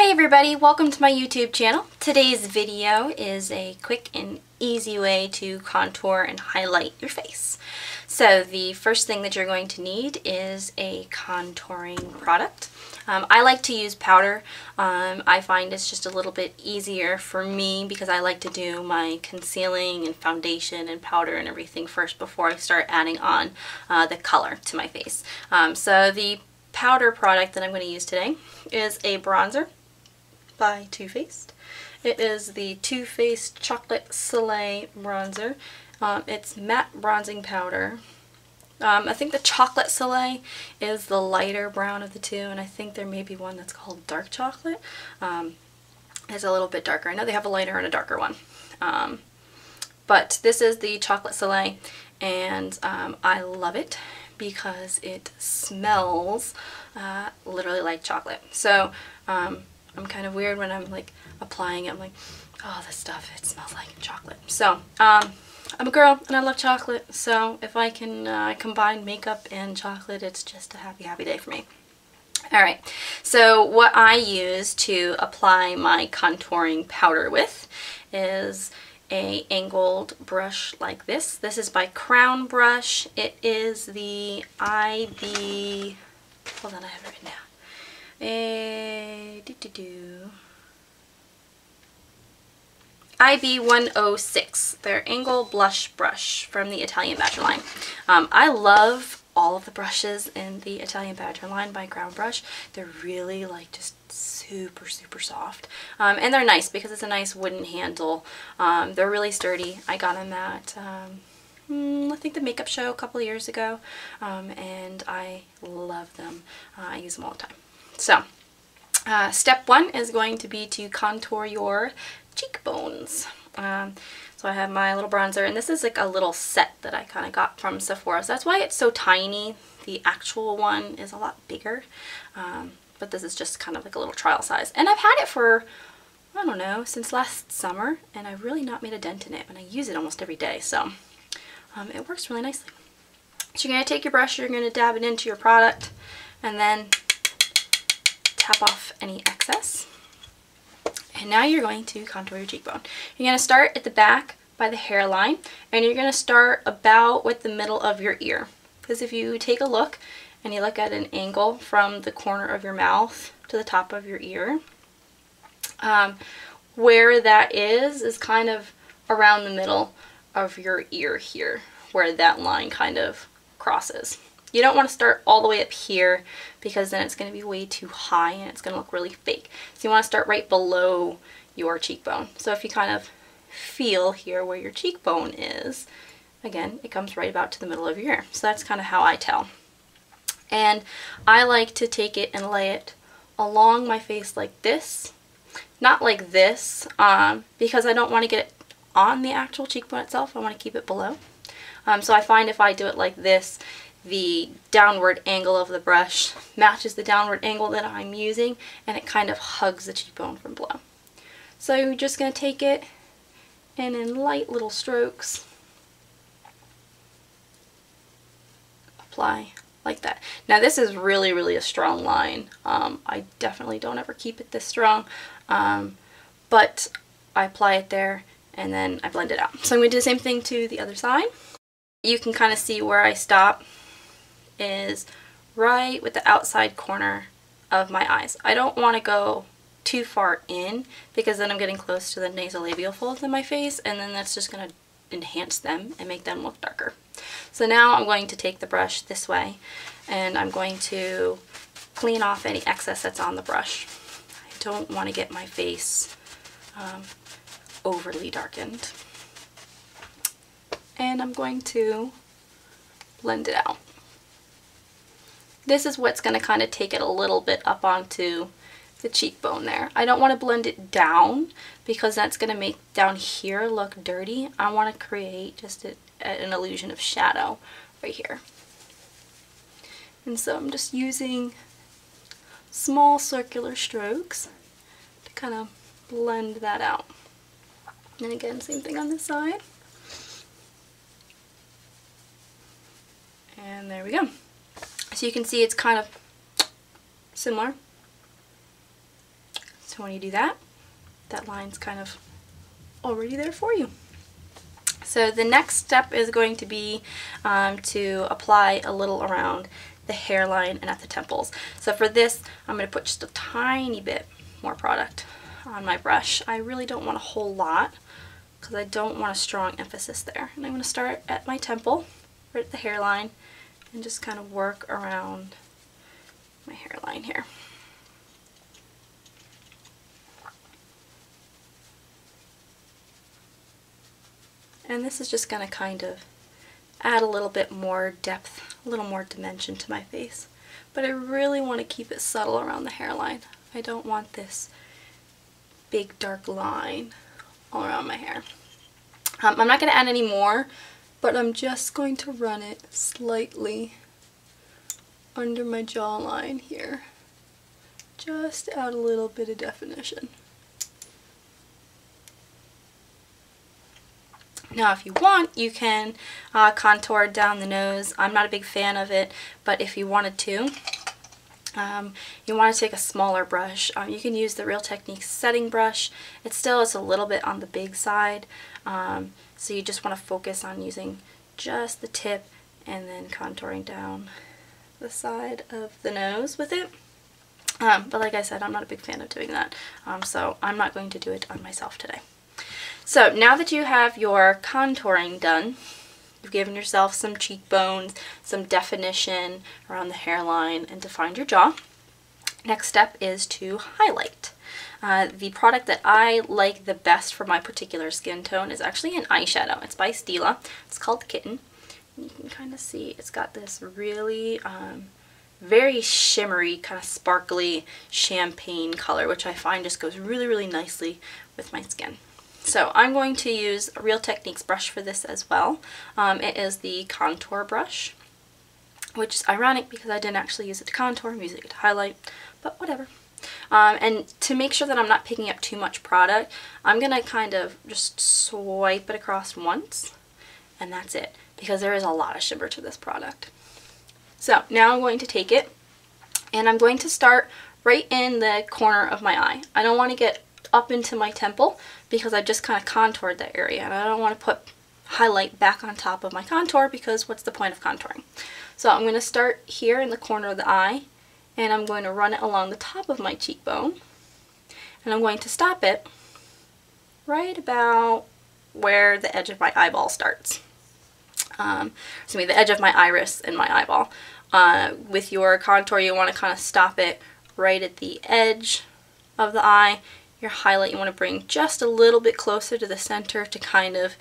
Hey everybody, welcome to my YouTube channel. Today's video is a quick and easy way to contour and highlight your face. So the first thing that you're going to need is a contouring product. I like to use powder. I find it's just a little bit easier for me because I like to do my concealing and foundation and powder and everything first before I start adding on the color to my face. So the powder product that I'm going to use today is a bronzer by Too Faced. It is the Too Faced Chocolate Soleil bronzer. It's matte bronzing powder. I think the Chocolate Soleil is the lighter brown of the two, and I think there may be one that's called Dark Chocolate. It's a little bit darker. I know they have a lighter and a darker one. But this is the Chocolate Soleil, and I love it because it smells literally like chocolate. So I'm kind of weird when I'm like applying it. I'm like, oh, this stuff, it smells like chocolate. So I'm a girl and I love chocolate, so if I can combine makeup and chocolate, it's just a happy, happy day for me. Alright, so what I use to apply my contouring powder with is a angled brush like this. This is by Crown Brush. It is the IB, hold on, I have it written down. IB106, their angle blush brush from the Italian Badger line. I love all of the brushes in the Italian Badger line by Crown Brush. They're really like just super, super soft. And they're nice because it's a nice wooden handle. They're really sturdy. I got them at I think the makeup show a couple of years ago, and I love them. I use them all the time. So, step one is going to be to contour your cheekbones. So I have my little bronzer, and this is like a little set that I kind of got from Sephora. So that's why it's so tiny. The actual one is a lot bigger, but this is just kind of like a little trial size. And I've had it for, I don't know, since last summer, and I've really not made a dent in it, and I use it almost every day. So it works really nicely. So you're going to take your brush, you're going to dab it into your product, and then tap off any excess. And now you're going to contour your cheekbone. You're going to start at the back by the hairline, and you're going to start about with the middle of your ear. Because if you take a look and you look at an angle from the corner of your mouth to the top of your ear, where that is kind of around the middle of your ear here, where that line kind of crosses. You don't want to start all the way up here because then it's going to be way too high and it's going to look really fake. So you want to start right below your cheekbone. So if you kind of feel here where your cheekbone is, again, it comes right about to the middle of your ear. So that's kind of how I tell. And I like to take it and lay it along my face like this. Not like this, because I don't want to get it on the actual cheekbone itself. I want to keep it below. So I find if I do it like this, the downward angle of the brush matches the downward angle that I'm using, and it kind of hugs the cheekbone from below. So you're just going to take it and in light little strokes apply like that. Now this is really, really a strong line. I definitely don't ever keep it this strong, but I apply it there and then I blend it out. So I'm going to do the same thing to the other side. You can kind of see where I stop is right with the outside corner of my eyes. I don't want to go too far in because then I'm getting close to the nasolabial folds in my face, and then that's just going to enhance them and make them look darker. So now I'm going to take the brush this way and I'm going to clean off any excess that's on the brush. I don't want to get my face overly darkened. And I'm going to blend it out. This is what's going to kind of take it a little bit up onto the cheekbone there. I don't want to blend it down because that's going to make down here look dirty. I want to create just an illusion of shadow right here. And so I'm just using small circular strokes to kind of blend that out. And again, same thing on this side. And there we go. So you can see it's kind of similar. So when you do that, that line's kind of already there for you. So the next step is going to be to apply a little around the hairline and at the temples. So for this, I'm going to put just a tiny bit more product on my brush. I really don't want a whole lot because I don't want a strong emphasis there. And I'm going to start at my temple, right at the hairline, and just kind of work around my hairline here. And this is just going to kind of add a little bit more depth, a little more dimension to my face. But I really want to keep it subtle around the hairline. I don't want this big dark line all around my hair. I'm not going to add any more, but I'm just going to run it slightly under my jawline here. Just to add a little bit of definition. Now if you want, you can contour down the nose. I'm not a big fan of it, but if you wanted to, you want to take a smaller brush. You can use the Real Techniques setting brush. It's a little bit on the big side, so you just want to focus on using just the tip and then contouring down the side of the nose with it. But like I said, I'm not a big fan of doing that, so I'm not going to do it on myself today. So now that you have your contouring done, you've given yourself some cheekbones, some definition around the hairline, and defined your jaw. Next step is to highlight. The product that I like the best for my particular skin tone is actually an eyeshadow. It's by Stila. It's called Kitten. You can kind of see it's got this really very shimmery, kind of sparkly champagne color, which I find just goes really, really nicely with my skin. So I'm going to use a Real Techniques brush for this as well. It is the contour brush, which is ironic because I didn't actually use it to contour, I'm using it to highlight, but whatever. And to make sure that I'm not picking up too much product, I'm going to kind of just swipe it across once, and that's it, because there is a lot of shimmer to this product. So now I'm going to take it, and I'm going to start right in the corner of my eye. I don't want to get up into my temple because I just kind of contoured that area, and I don't want to put highlight back on top of my contour because what's the point of contouring? So I'm going to start here in the corner of the eye, and I'm going to run it along the top of my cheekbone, and I'm going to stop it right about where the edge of my eyeball starts. The edge of my iris and my eyeball. With your contour, you want to kind of stop it right at the edge of the eye. Your highlight you want to bring just a little bit closer to the center to kind of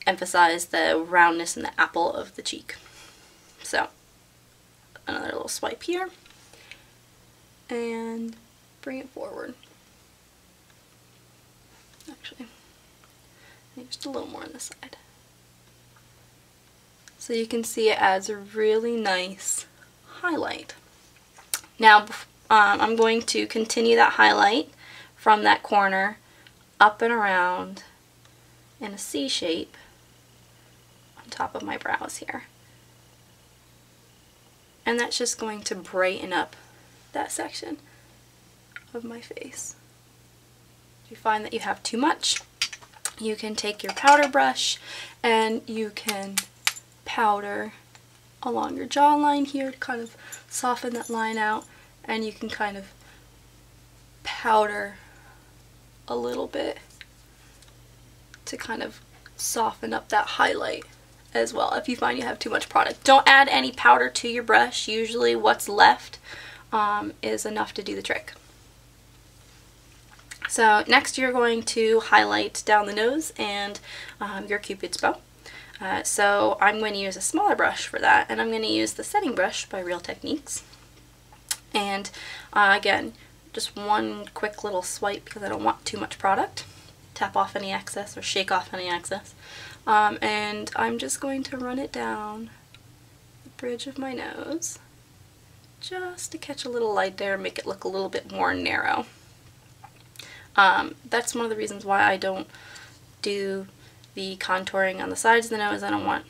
emphasize the roundness in the apple of the cheek. So another little swipe here and bring it forward. Actually, just a little more on this side. So you can see it adds a really nice highlight. Now I'm going to continue that highlight from that corner up and around in a C shape on top of my brows here. And that's just going to brighten up that section of my face. If you find that you have too much, you can take your powder brush and you can powder along your jawline here to kind of soften that line out, and you can kind of powder a little bit to kind of soften up that highlight as well if you find you have too much product. Don't add any powder to your brush. Usually what's left is enough to do the trick. So next you're going to highlight down the nose and your Cupid's bow. So I'm going to use a smaller brush for that, and I'm going to use the setting brush by Real Techniques. And again, just one quick little swipe because I don't want too much product. Tap off any excess or shake off any excess. And I'm just going to run it down the bridge of my nose just to catch a little light there and make it look a little bit more narrow. That's one of the reasons why I don't do the contouring on the sides of the nose. I don't want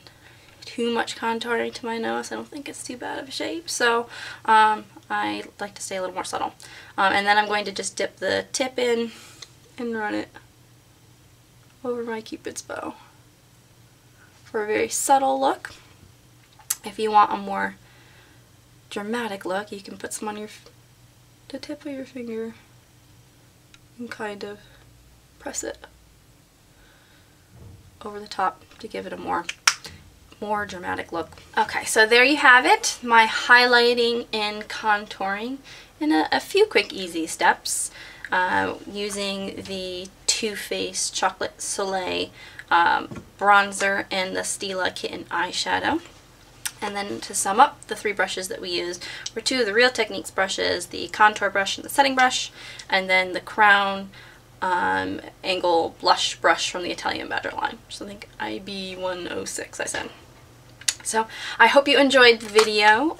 too much contouring to my nose. I don't think it's too bad of a shape. So I'm I like to stay a little more subtle. And then I'm going to just dip the tip in and run it over my Cupid's bow for a very subtle look. If you want a more dramatic look, you can put some on the tip of your finger and kind of press it over the top to give it a more dramatic look. Okay, so there you have it, my highlighting and contouring in a few quick easy steps using the Too Faced Chocolate Soleil bronzer and the Stila Kitten eyeshadow. And then to sum up, the 3 brushes that we used were 2 of the Real Techniques brushes, the contour brush and the setting brush, and then the Crown angle blush brush from the Italian Badger line, which I think IB106 I said. So I hope you enjoyed the video.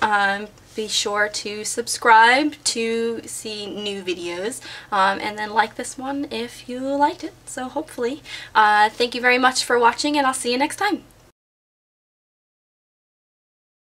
Be sure to subscribe to see new videos, and then like this one if you liked it. So hopefully, thank you very much for watching, and I'll see you next time.